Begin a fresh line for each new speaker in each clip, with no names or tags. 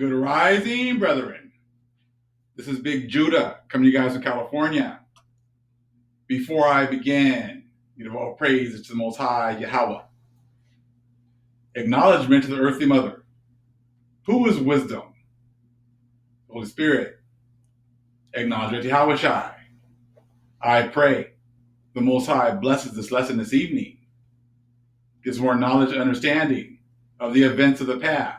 Good rising, brethren. This is Big Judah coming to you guys from California. Before I begin, all praise to the Most High Yahweh. Acknowledgement to the earthly mother. Who is wisdom? Holy Spirit. Acknowledgement to Yahweh Shai. I pray the Most High blesses this lesson this evening, gives more knowledge and understanding of the events of the past,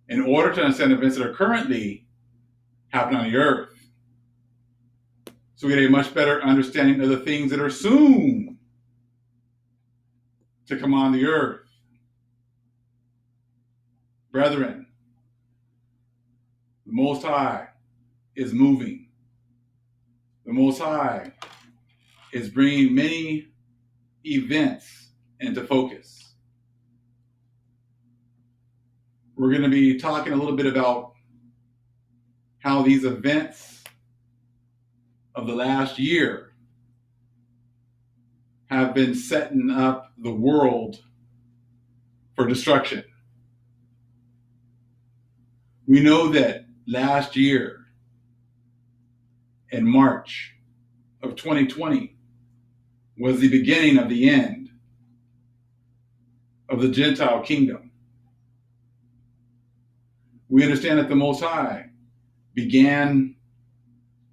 in order to understand events that are currently happening on the earth. So we get a much better understanding of the things that are soon to come on the earth. Brethren, the Most High is moving. The Most High is bringing many events into focus. We're going to be talking a little bit about how these events of the last year have been setting up the world for destruction. We know that last year, in March of 2020, was the beginning of the end of the Gentile kingdom. We understand that the Most High began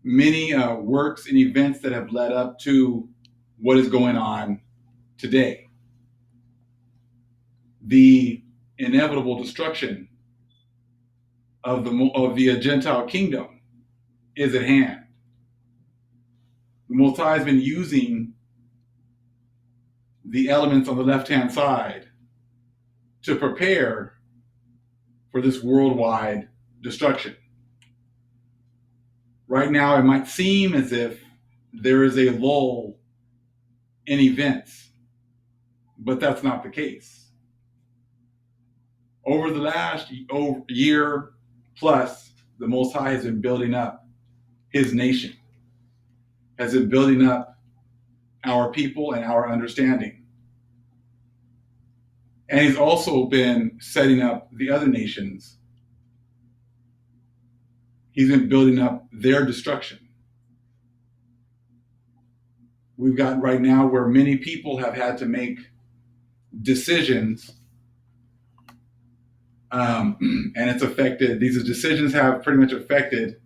many works and events that have led up to what is going on today. The inevitable destruction of the Gentile kingdom is at hand. The Most High has been using the elements on the left-hand side to prepare for this worldwide destruction. Right now, it might seem as if there is a lull in events, but that's not the case. Over the last year plus, the Most High has been building up His nation, has been building up our people and our understanding. And He's also been setting up the other nations. He's been building up their destruction. We've got right now where many people have had to make decisions, and it's affected, these decisions have pretty much affected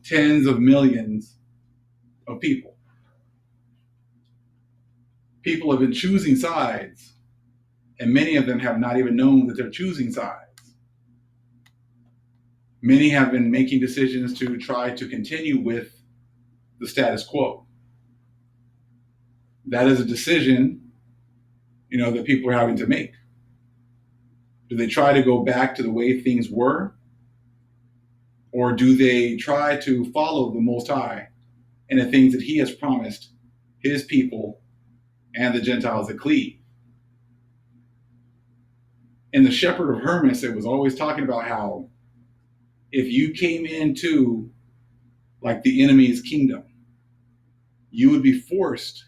tens of millions of people. People have been choosing sides, and many of them have not even known that they're choosing sides. Many have been making decisions to try to continue with the status quo. That is a decision, that people are having to make. Do they try to go back to the way things were? Or do they try to follow the Most High and the things that He has promised His people and the Gentiles that cleave? In the Shepherd of Hermas, it was always talking about how if you came into like the enemy's kingdom, you would be forced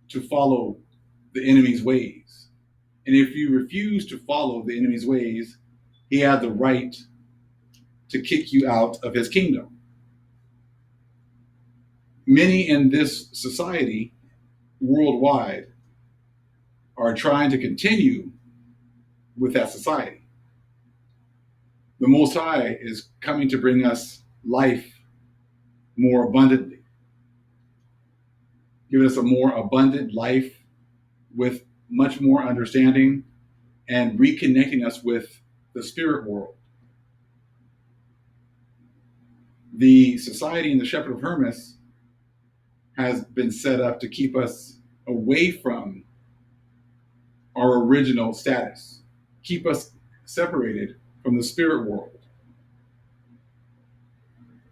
to follow the enemy's ways. And if you refuse to follow the enemy's ways, he had the right to kick you out of his kingdom. Many in this society worldwide are trying to continue with that society. The Most High is coming to bring us life more abundantly, giving us a more abundant life with much more understanding and reconnecting us with the spirit world. The society in the Shepherd of Hermas has been set up to keep us away from our original status, keep us separated from the spirit world.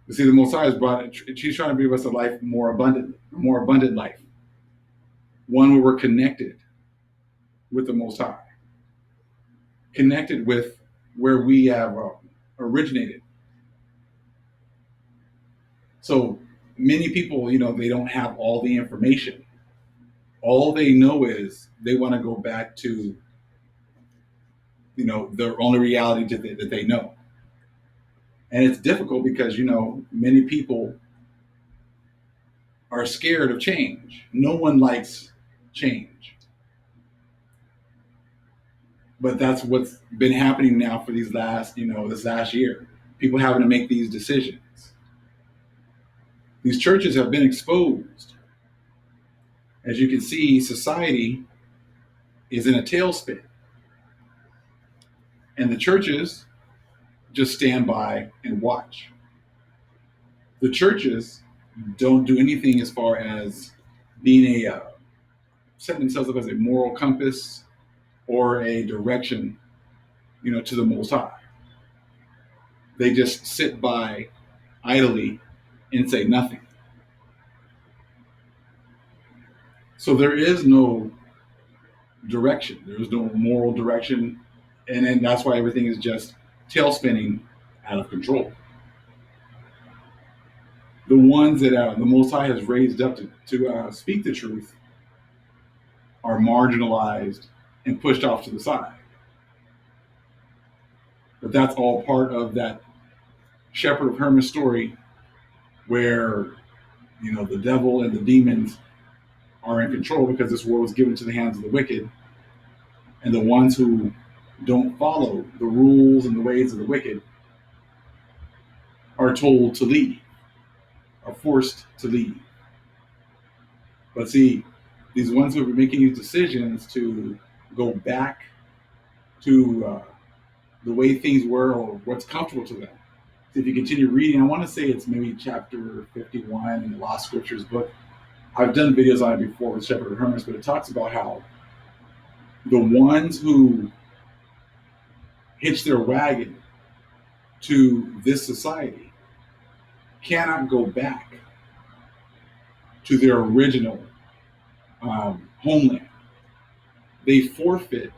You see, the Most High has brought it, He's trying to give us a life more abundant life, one where we're connected with the Most High, connected with where we have originated. So many people, they don't have all the information. All they know is they want to go back to the only reality that they know. And it's difficult because, many people are scared of change. No one likes change. But that's what's been happening now for this last year. People having to make these decisions. These churches have been exposed. As you can see, society is in a tailspin. And the churches just stand by and watch. The churches don't do anything as far as being setting themselves up as a moral compass or a direction, to the Most High. They just sit by idly and say nothing. So there is no direction. There is no moral direction, and then that's why everything is just tail spinning out of control. The ones that the Most High has raised up to speak the truth are marginalized and pushed off to the side. But that's all part of that Shepherd of Hermas story where, the devil and the demons are in control because this world was given to the hands of the wicked. And the ones who don't follow the rules and the ways of the wicked are told to leave, are forced to leave. But see, these ones who are making these decisions to go back to the way things were or what's comfortable to them. So if you continue reading, I want to say it's maybe chapter 51 in the Lost Scriptures book. I've done videos on it before with Shepherd of Hermas, but it talks about how the ones who hitch their wagon to this society cannot go back to their original homeland. They forfeit,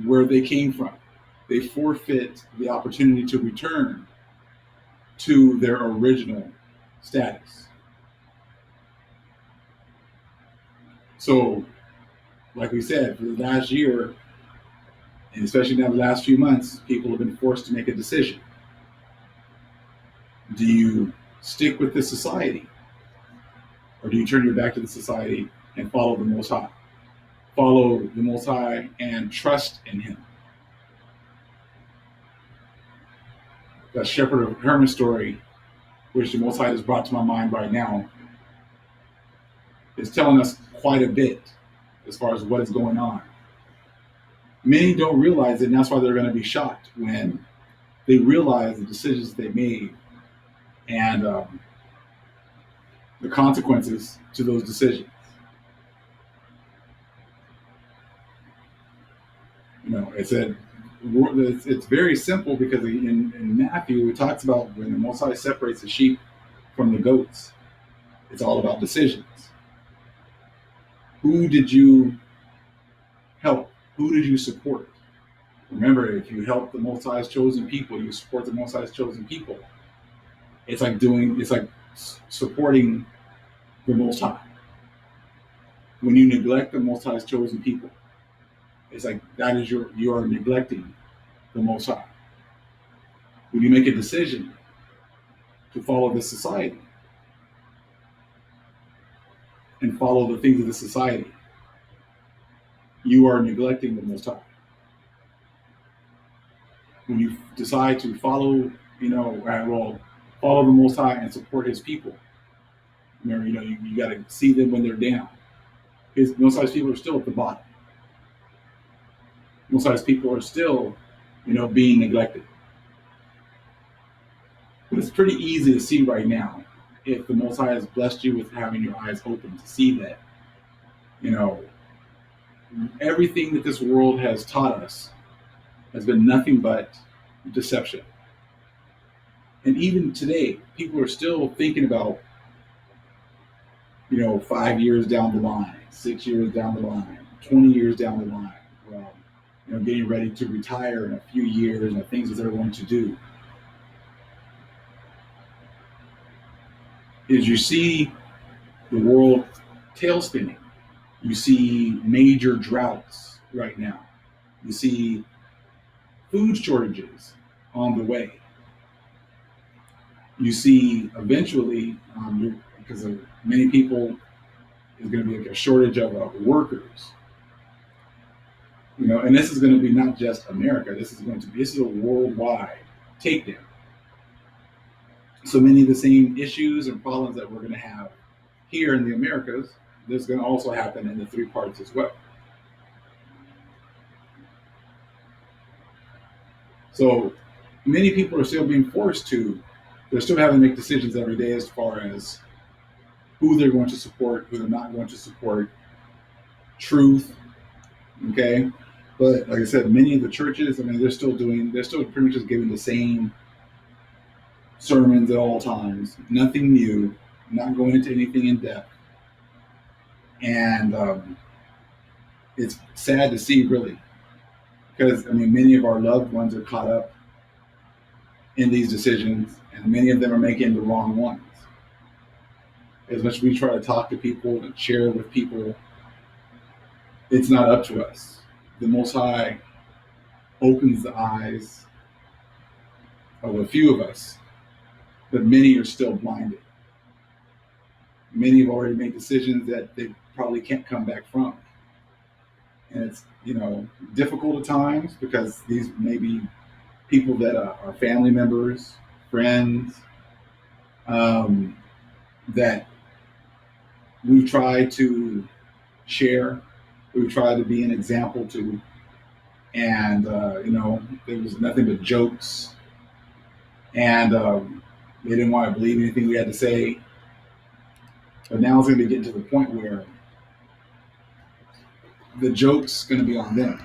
where they came from. They forfeit the opportunity to return to their original status. So, like we said, for the last year, and especially now the last few months, people have been forced to make a decision. Do you stick with this society? Or do you turn your back to the society and follow the Most High? Follow the Most High and trust in Him. That Shepherd of Hermas story, which the Most High has brought to my mind right now, is telling us quite a bit as far as what is going on. Many don't realize it, and that's why they're going to be shocked when they realize the decisions they made and the consequences to those decisions. It's very simple because in Matthew it talks about when the Most High separates the sheep from the goats. It's all about decisions. Who did you help? Who did you support? Remember, if you help the Most High's chosen people, you support the Most High's chosen people. It's like supporting the Most High. When you neglect the Most High's chosen people, it's like that is you are neglecting the Most High. When you make a decision to follow this society and follow the things of the society, you are neglecting the Most High. When you decide to follow, follow the Most High and support His people, remember, you got to see them when they're down. His Most High's people are still at the bottom. Most High's people are still, being neglected. But it's pretty easy to see right now if the Most High has blessed you with having your eyes open to see that, everything that this world has taught us has been nothing but deception. And even today, people are still thinking about, 5 years down the line, 6 years down the line, 20 years down the line. Well, getting ready to retire in a few years and the things that they're going to do. Is you see the world tail spinning. You see major droughts right now. You see food shortages on the way. You see eventually, because of many people, there's going to be a shortage of workers. And this is going to be not just America. This is a worldwide takedown. So many of the same issues and problems that we're going to have here in the Americas, there's going to also happen in the three parts as well. So many people are still being forced to, they're still having to make decisions every day as far as who they're going to support, who they're not going to support, truth, okay? But like I said, many of the churches, they're still pretty much just giving the same sermons at all times, nothing new, not going into anything in depth. And it's sad to see, really, because many of our loved ones are caught up in these decisions, and many of them are making the wrong ones. As much as we try to talk to people and share with people, it's not up to us. The Most High opens the eyes of a few of us, but many are still blinded. Many have already made decisions that they probably can't come back from. And it's, difficult at times because these may be people that are family members, friends, that we've tried to share, we've tried to be an example to, and there was nothing but jokes, and they didn't want to believe anything we had to say. But now it's going to be getting to the point where the joke's going to be on them.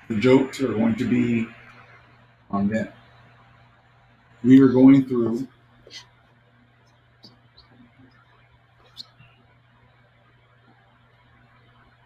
The jokes are going to be on them. We are going through